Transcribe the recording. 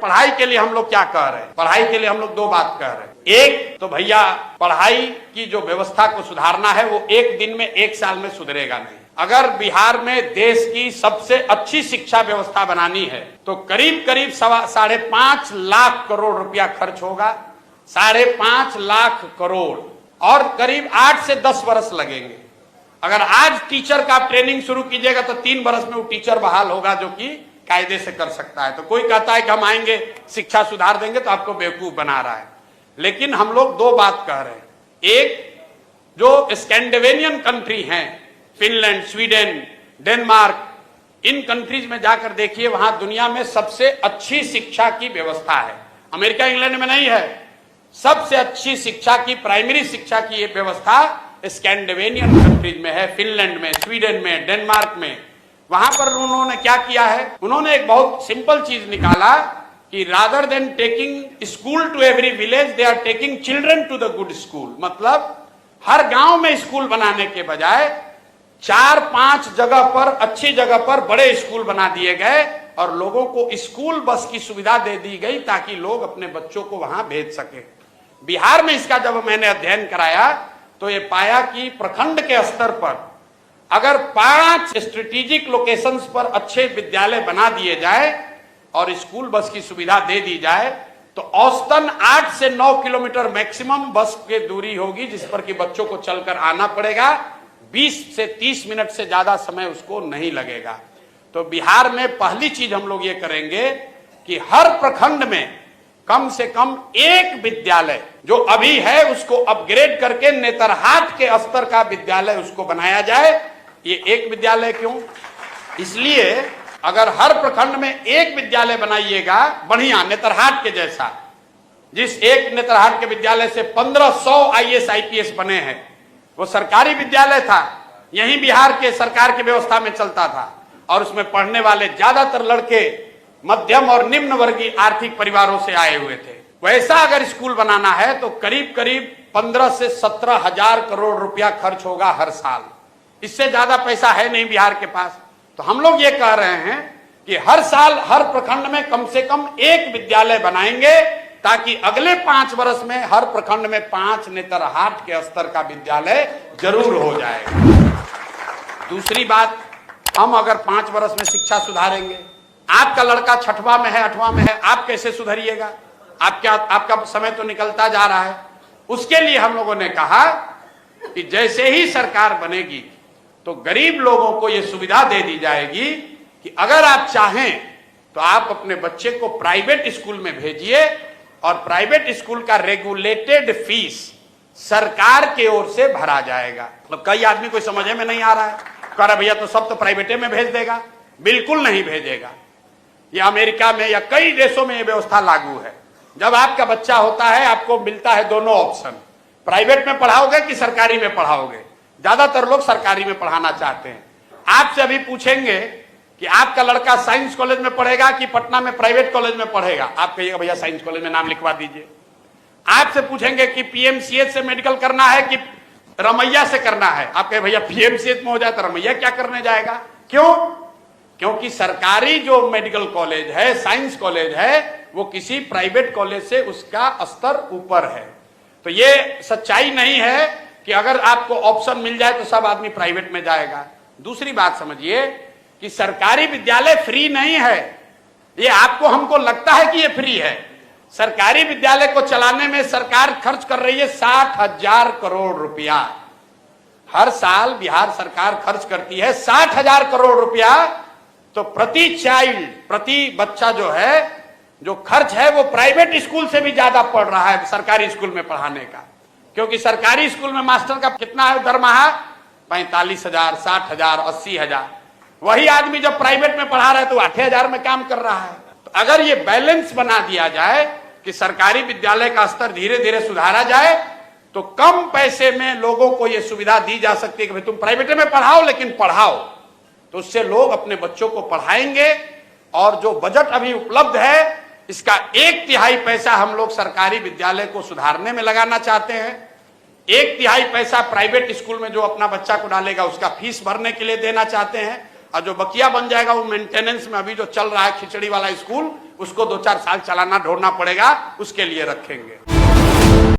पढ़ाई के लिए हम लोग क्या कह रहे हैं? पढ़ाई के लिए हम लोग दो बात कह रहे हैं। एक तो भैया पढ़ाई की जो व्यवस्था को सुधारना है वो एक दिन में, एक साल में सुधरेगा नहीं। अगर बिहार में देश की सबसे अच्छी शिक्षा व्यवस्था बनानी है तो करीब करीब 5.5 लाख करोड़ रुपया खर्च होगा। 5.5 लाख करोड़ और करीब 8 से 10 वर्ष लगेंगे। अगर आज टीचर का ट्रेनिंग शुरू कीजिएगा तो 3 वर्ष में वो टीचर बहाल होगा जो कि कायदे से कर सकता है। तो कोई कहता है कि हम आएंगे शिक्षा सुधार देंगे तो आपको बेवकूफ बना रहा है। लेकिन हम लोग दो बात कह रहे हैं। एक, जो स्कैंडिनेवियन कंट्री हैं, फिनलैंड, स्वीडन, डेनमार्क, इन कंट्रीज में जाकर देखिए, वहां दुनिया में सबसे अच्छी शिक्षा की व्यवस्था है। अमेरिका इंग्लैंड में नहीं है। सबसे अच्छी शिक्षा की, प्राइमरी शिक्षा की ये व्यवस्था स्कैंडिनेवियन कंट्रीज में है, फिनलैंड में, स्वीडन में, डेनमार्क में। वहां पर उन्होंने क्या किया है? उन्होंने एक बहुत सिंपल चीज निकाला कि rather than taking school to every village, they are taking children to the good school. मतलब हर गांव में स्कूल बनाने के बजाय 4-5 जगह पर, अच्छी जगह पर बड़े स्कूल बना दिए गए और लोगों को स्कूल बस की सुविधा दे दी गई ताकि लोग अपने बच्चों को वहां भेज सके। बिहार में इसका जब मैंने अध्ययन कराया तो ये पाया कि प्रखंड के स्तर पर अगर 5 स्ट्रेटेजिक लोकेशंस पर अच्छे विद्यालय बना दिए जाए और स्कूल बस की सुविधा दे दी जाए तो औसतन 8 से 9 किलोमीटर मैक्सिमम बस की दूरी होगी जिस पर कि बच्चों को चलकर आना पड़ेगा। 20 से 30 मिनट से ज्यादा समय उसको नहीं लगेगा। तो बिहार में पहली चीज हम लोग ये करेंगे कि हर प्रखंड में कम से कम एक विद्यालय जो अभी है उसको अपग्रेड करके नेतरहाट के स्तर का विद्यालय उसको बनाया जाए। ये एक विद्यालय क्यों? इसलिए अगर हर प्रखंड में एक विद्यालय बनाइएगा बढ़िया नेतरहाट के जैसा, जिस एक नेतरहाट के विद्यालय से 1500 IAS IPS बने हैं, वो सरकारी विद्यालय था, यही बिहार के सरकार की व्यवस्था में चलता था और उसमें पढ़ने वाले ज्यादातर लड़के मध्यम और निम्न वर्गीय आर्थिक परिवारों से आए हुए थे। वैसा अगर स्कूल बनाना है तो करीब करीब 15 से 17 हजार करोड़ रुपया खर्च होगा हर साल। इससे ज्यादा पैसा है नहीं बिहार के पास। तो हम लोग ये कह रहे हैं कि हर साल हर प्रखंड में कम से कम एक विद्यालय बनाएंगे ताकि अगले 5 वर्ष में हर प्रखंड में 5 नेतरहाट के स्तर का विद्यालय जरूर हो जाएगा। दूसरी बात, हम अगर 5 वर्ष में शिक्षा सुधारेंगे, आपका लड़का 6वां में है, 8वां में है, आप कैसे सुधरिएगा? आपका समय तो निकलता जा रहा है। उसके लिए हम लोगों ने कहा कि जैसे ही सरकार बनेगी तो गरीब लोगों को यह सुविधा दे दी जाएगी कि अगर आप चाहें तो आप अपने बच्चे को प्राइवेट स्कूल में भेजिए और प्राइवेट स्कूल का रेगुलेटेड फीस सरकार की ओर से भरा जाएगा। मतलब कई आदमी को समझ में नहीं आ रहा है, कह रहा भैया तो सब तो प्राइवेटे में भेज देगा। बिल्कुल नहीं भेजेगा। ये अमेरिका में या कई देशों में ये व्यवस्था लागू है। जब आपका बच्चा होता है आपको मिलता है दोनों ऑप्शन, प्राइवेट में पढ़ाओगे कि सरकारी में पढ़ाओगे। ज्यादातर लोग सरकारी में पढ़ाना चाहते हैं। आपसे अभी पूछेंगे कि आपका लड़का साइंस कॉलेज में पढ़ेगा कि पटना में प्राइवेट कॉलेज में पढ़ेगा, आप कहिएगा भैया साइंस कॉलेज में नाम लिखवा दीजिए। आपसे पूछेंगे कि PMCH से मेडिकल करना है कि रमैया से करना है, आप कहे भैया PMCH में हो जाए तो रमैया क्या करने जाएगा। क्यों? क्योंकि सरकारी जो मेडिकल कॉलेज है, साइंस कॉलेज है, वो किसी प्राइवेट कॉलेज से उसका स्तर ऊपर है। तो ये सच्चाई नहीं है कि अगर आपको ऑप्शन मिल जाए तो सब आदमी प्राइवेट में जाएगा। दूसरी बात समझिए कि सरकारी विद्यालय फ्री नहीं है। ये आपको हमको लगता है कि ये फ्री है। सरकारी विद्यालय को चलाने में सरकार खर्च कर रही है 60,000 करोड़ रुपया। हर साल बिहार सरकार खर्च करती है 60,000 करोड़ रुपया। तो प्रति चाइल्ड, प्रति बच्चा जो है, जो खर्च है वो प्राइवेट स्कूल से भी ज्यादा पड़ रहा है सरकारी स्कूल में पढ़ाने का। क्योंकि सरकारी स्कूल में मास्टर का कितना है दरमाहा? 45,000, 60,000, 80,000। वही आदमी जब प्राइवेट में पढ़ा रहा है तो 8,000 में काम कर रहा है। तो अगर ये बैलेंस बना दिया जाए कि सरकारी विद्यालय का स्तर धीरे धीरे सुधारा जाए तो कम पैसे में लोगों को यह सुविधा दी जा सकती है कि भाई तुम प्राइवेट में पढ़ाओ लेकिन पढ़ाओ। तो उससे लोग अपने बच्चों को पढ़ाएंगे। और जो बजट अभी उपलब्ध है इसका 1/3 पैसा हम लोग सरकारी विद्यालय को सुधारने में लगाना चाहते हैं। 1/3 पैसा प्राइवेट स्कूल में जो अपना बच्चा को डालेगा उसका फीस भरने के लिए देना चाहते हैं। और जो बकिया बन जाएगा वो मेंटेनेंस में, अभी जो चल रहा है खिचड़ी वाला स्कूल, उसको 2-4 साल चलाना ढूंढना पड़ेगा, उसके लिए रखेंगे।